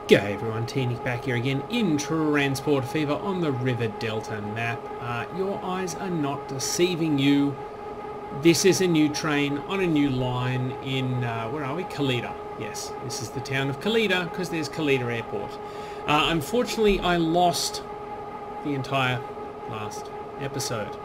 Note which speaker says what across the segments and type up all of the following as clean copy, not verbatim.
Speaker 1: G'day everyone, T-Nick back here again in Transport Fever on the River Delta map. Your eyes are not deceiving you. This is a new train on a new line in, where are we? Kalita. Yes, this is the town of Kalita because there's Kalita Airport. Unfortunately, I lost the entire last episode.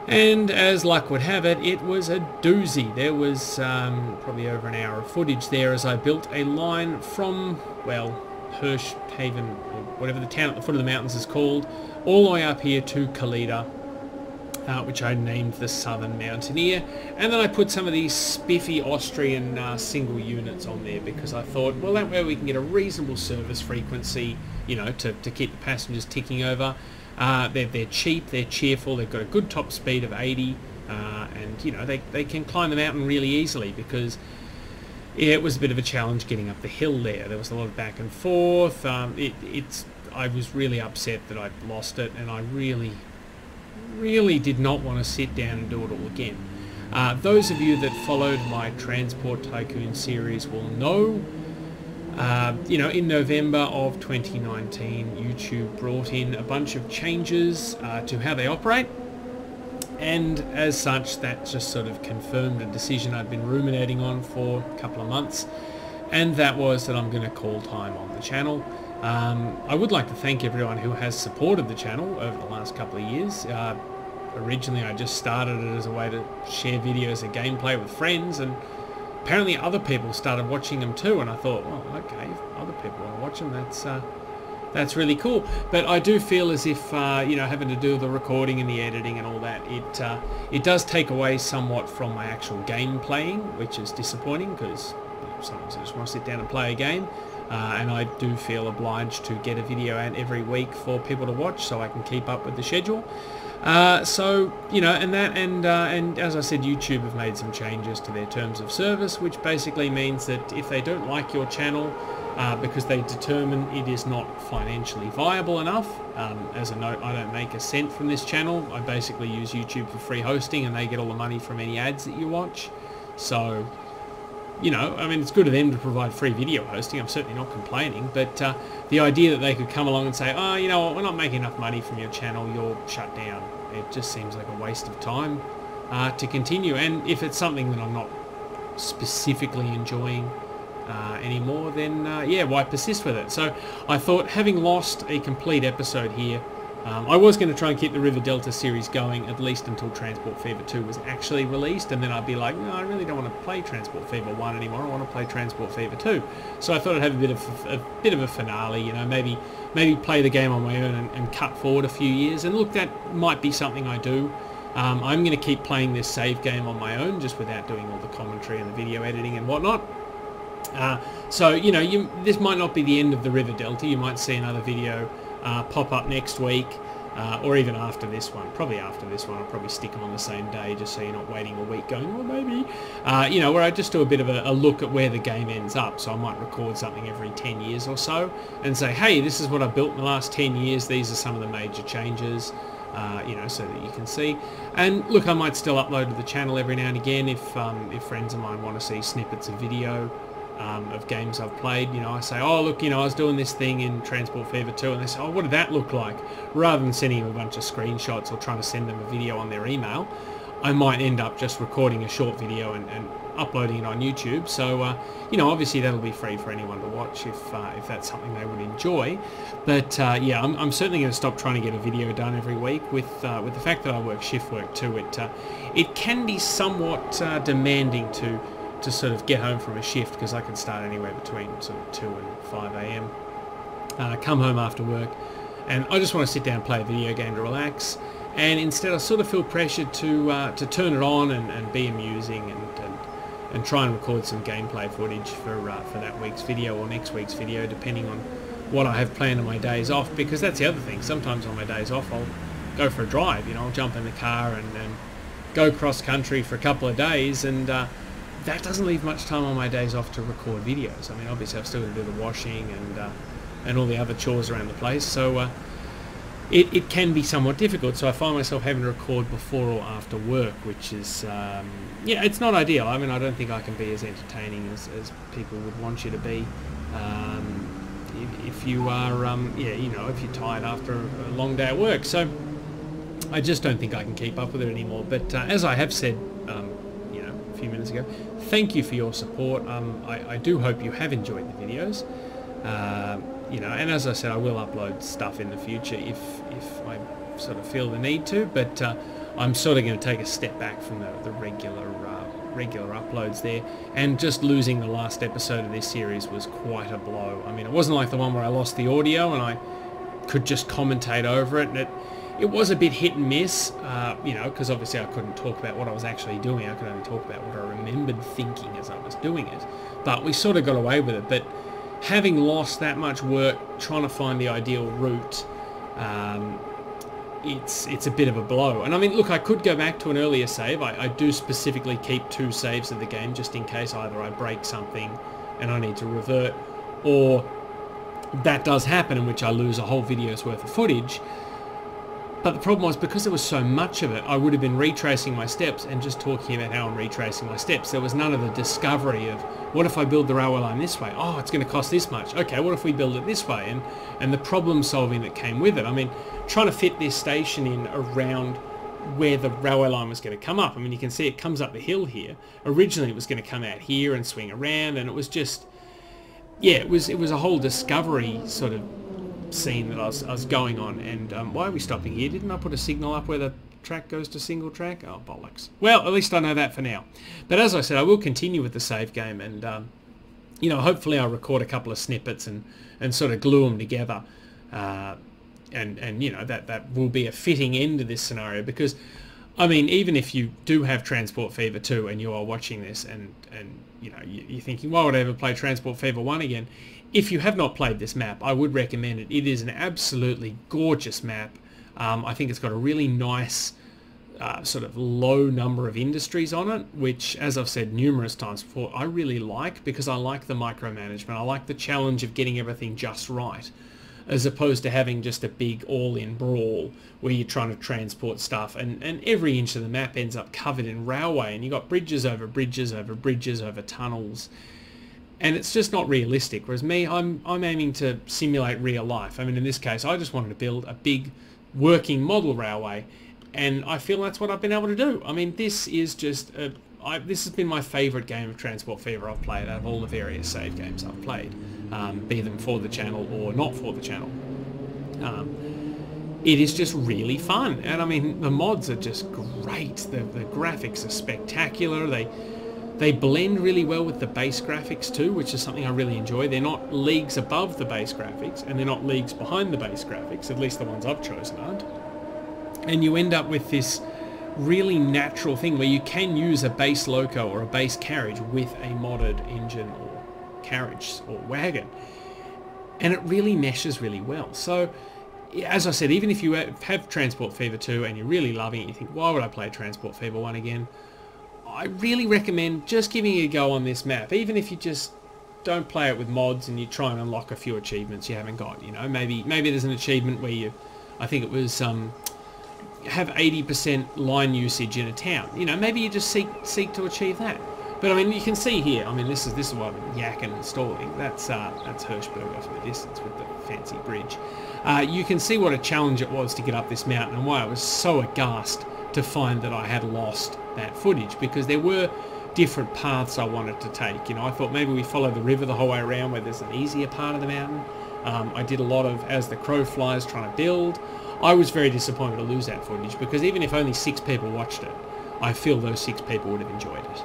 Speaker 1: And as luck would have it, it was a doozy. There was probably over an hour of footage there as I built a line from, well, Hirschhaven, or whatever the town at the foot of the mountains is called, all the way up here to Kalita, which I named the Southern Mountaineer. And then I put some of these spiffy Austrian single units on there because I thought, well, that way we can get a reasonable service frequency, you know, to keep the passengers ticking over. They're cheap, they're cheerful, they've got a good top speed of 80, and you know they can climb the mountain really easily because yeah, it was a bit of a challenge getting up the hill there. There was a lot of back and forth. I was really upset that I'd lost it, and I really did not want to sit down and do it all again. Those of you that followed my Transport Tycoon series will know. You know, in November of 2019, YouTube brought in a bunch of changes to how they operate, and as such, that just sort of confirmed a decision I'd been ruminating on for a couple of months, and that was that I'm going to call time on the channel. I would like to thank everyone who has supported the channel over the last couple of years. Originally, I just started it as a way to share videos of gameplay with friends, and apparently other people started watching them too, and I thought, well, okay, if other people want to watch them, that's really cool. But I do feel as if, you know, having to do the recording and the editing and all that, it does take away somewhat from my actual game playing, which is disappointing because you know, sometimes I just want to sit down and play a game, and I do feel obliged to get a video out every week for people to watch so I can keep up with the schedule. So, you know, and as I said, YouTube have made some changes to their terms of service, which basically means that if they don't like your channel, because they determine it is not financially viable enough, as a note, I don't make a cent from this channel. I basically use YouTube for free hosting, and they get all the money from any ads that you watch. So, you know, I mean, it's good of them to provide free video hosting. I'm certainly not complaining, but the idea that they could come along and say, oh, you know what, we're not making enough money from your channel, you're shut down. It just seems like a waste of time to continue. And if it's something that I'm not specifically enjoying anymore, then yeah, why persist with it? So I thought, having lost a complete episode here, I was going to try and keep the River Delta series going at least until Transport Fever 2 was actually released, and then I'd be like, no, I really don't want to play Transport Fever 1 anymore, I want to play Transport Fever 2. So I thought I'd have a bit of a finale, you know, maybe play the game on my own and cut forward a few years, and look, that might be something I do. I'm going to keep playing this save game on my own, just without doing all the commentary and the video editing and whatnot. So, you know, this might not be the end of the River Delta. You might see another video pop up next week, or even after this one. Probably after this one. I'll probably stick them on the same day just so you're not waiting a week going, well, maybe. You know, where I just do a bit of a look at where the game ends up. So I might record something every 10 years or so and say, hey, this is what I've built in the last 10 years. These are some of the major changes, you know, so that you can see. And look, I might still upload to the channel every now and again if friends of mine want to see snippets of video of games I've played. You know, I say, oh, look, you know, I was doing this thing in Transport Fever 2, and they say, oh, what did that look like? Rather than sending them a bunch of screenshots or trying to send them a video on their email, I might end up just recording a short video and uploading it on YouTube. So, you know, obviously that'll be free for anyone to watch if that's something they would enjoy. But yeah, I'm certainly going to stop trying to get a video done every week. With the fact that I work shift work too, it can be somewhat demanding to sort of get home from a shift, because I can start anywhere between sort of 2 and 5 a.m. Come home after work, and I just want to sit down and play a video game to relax. And instead I sort of feel pressured to turn it on and be amusing and try and record some gameplay footage for that week's video or next week's video, depending on what I have planned on my days off. Because that's the other thing, sometimes on my days off I'll go for a drive, you know, I'll jump in the car and go cross country for a couple of days, and that doesn't leave much time on my days off to record videos. I mean, obviously I've still got to do the washing and all the other chores around the place, so it can be somewhat difficult. So I find myself having to record before or after work, which is, yeah, it's not ideal. I mean, I don't think I can be as entertaining as people would want you to be. if you are, yeah, you know, if you're tired after a long day at work. So I just don't think I can keep up with it anymore. But as I have said, you know, a few minutes ago, thank you for your support. I do hope you have enjoyed the videos. You know, and as I said, I will upload stuff in the future if I sort of feel the need to. But I'm sort of going to take a step back from the regular uploads there, and just losing the last episode of this series was quite a blow. I mean, it wasn't like the one where I lost the audio and I could just commentate over it, and it was a bit hit and miss, you know, because obviously I couldn't talk about what I was actually doing. I could only talk about what I remembered thinking as I was doing it, but we sort of got away with it. But having lost that much work trying to find the ideal route, it's a bit of a blow. And I mean, look, I could go back to an earlier save. I do specifically keep 2 saves of the game just in case either I break something and I need to revert, or that does happen in which I lose a whole video's worth of footage. But the problem was, because there was so much of it, I would have been retracing my steps and just talking about how I'm retracing my steps. There was none of the discovery of, what if I build the railway line this way? Oh, it's going to cost this much. Okay, what if we build it this way? And the problem solving that came with it. I mean, trying to fit this station in around where the railway line was going to come up. I mean, you can see it comes up the hill here. Originally, it was going to come out here and swing around, and it was just, yeah, it was a whole discovery sort of scene that I was going on. And why are we stopping here? Didn't I put a signal up where the track goes to single track? Oh, bollocks. Well, at least I know that for now. But as I said, I will continue with the save game, and you know, hopefully I'll record a couple of snippets and sort of glue them together, and you know, that will be a fitting end to this scenario. Because I mean, even if you do have Transport Fever 2 and you are watching this and you know, you're thinking, why would I ever play Transport Fever 1 again? If you have not played this map, I would recommend it. It is an absolutely gorgeous map. I think it's got a really nice sort of low number of industries on it, which, as I've said numerous times before, I really like, because I like the micromanagement. I like the challenge of getting everything just right, as opposed to having just a big all-in brawl where you're trying to transport stuff, and every inch of the map ends up covered in railway, and you've got bridges over bridges over bridges over tunnels. And it's just not realistic. Whereas me, I'm aiming to simulate real life. I mean, in this case, I just wanted to build a big working model railway, and I feel that's what I've been able to do. I mean, this is just this has been my favourite game of Transport Fever I've played out of all the various save games I've played, be them for the channel or not for the channel. It is just really fun, and I mean, the mods are just great. The graphics are spectacular. They blend really well with the base graphics too, which is something I really enjoy. They're not leagues above the base graphics, and they're not leagues behind the base graphics, at least the ones I've chosen aren't. And you end up with this really natural thing where you can use a base loco or a base carriage with a modded engine or carriage or wagon. And it really meshes really well. So, as I said, even if you have Transport Fever 2 and you're really loving it, you think, why would I play Transport Fever 1 again? I really recommend just giving it a go on this map, even if you just don't play it with mods and you try and unlock a few achievements you haven't got. You know, maybe there's an achievement where you, I think it was have 80% line usage in a town. You know, maybe you just seek to achieve that. But I mean, you can see here. I mean, this is what I've been yakking and stalling. That's Hirschberg off in the distance with the fancy bridge. You can see what a challenge it was to get up this mountain, and why I was so aghast to find that I had lost that footage, because there were different paths I wanted to take. You know, I thought maybe we follow the river the whole way around where there's an easier part of the mountain. I did a lot of As the Crow Flies trying to build. I was very disappointed to lose that footage, because even if only 6 people watched it, I feel those 6 people would have enjoyed it.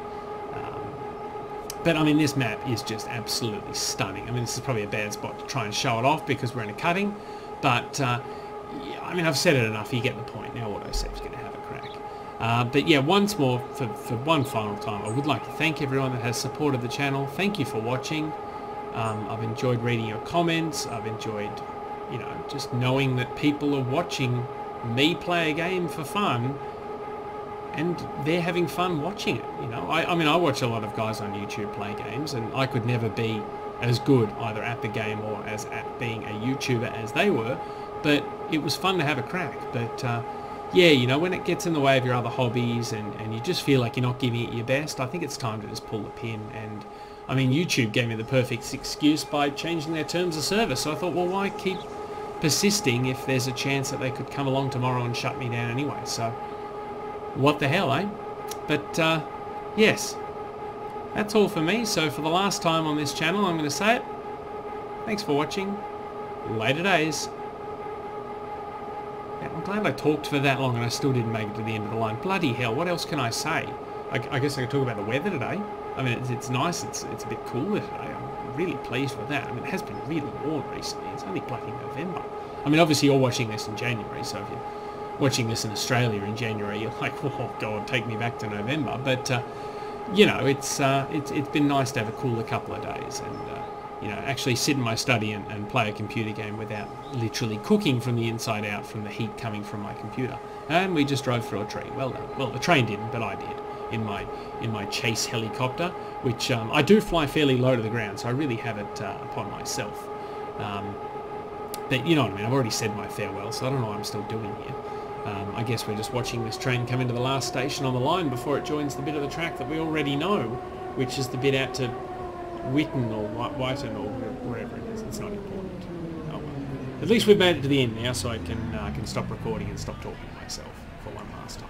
Speaker 1: But I mean, this map is just absolutely stunning. I mean, this is probably a bad spot to try and show it off because we're in a cutting, but yeah, I mean, I've said it enough. You get the point. Now Autosave's going to have a crack. But yeah, once more, for one final time, I would like to thank everyone that has supported the channel. Thank you for watching. I've enjoyed reading your comments. I've enjoyed, you know, just knowing that people are watching me play a game for fun, and they're having fun watching it. You know, I mean, I watch a lot of guys on YouTube play games, and I could never be as good either at the game or as at being a YouTuber as they were, but it was fun to have a crack. But yeah, you know, when it gets in the way of your other hobbies and you just feel like you're not giving it your best, I think it's time to just pull the pin. And I mean, YouTube gave me the perfect excuse by changing their terms of service. So I thought, well, why keep persisting if there's a chance that they could come along tomorrow and shut me down anyway? So what the hell, eh? But yes, that's all for me. So for the last time on this channel, I'm going to say it. Thanks for watching. Later days. Yeah, I'm glad I talked for that long and I still didn't make it to the end of the line. Bloody hell, what else can I say? I guess I could talk about the weather today. I mean, it's nice. It's a bit cooler today. I'm really pleased with that. I mean, it has been really warm recently. It's only bloody November. I mean, obviously you're watching this in January, so if you're watching this in Australia in January, you're like, oh God, take me back to November. But you know, it's been nice to have a cooler couple of days and you know, actually sit in my study and play a computer game without literally cooking from the inside out from the heat coming from my computer. And we just drove through a tree. Well done. Well, the train didn't, but I did in my chase helicopter, which I do fly fairly low to the ground, so I really have it upon myself. But you know what I mean. I've already said my farewell, so I don't know what I'm still doing here. I guess we're just watching this train come into the last station on the line before it joins the bit of the track that we already know, which is the bit out to Witten or Whiten or wherever it is. It's not important. Oh well. At least we've made it to the end now, so I can stop recording and stop talking to myself for one last time.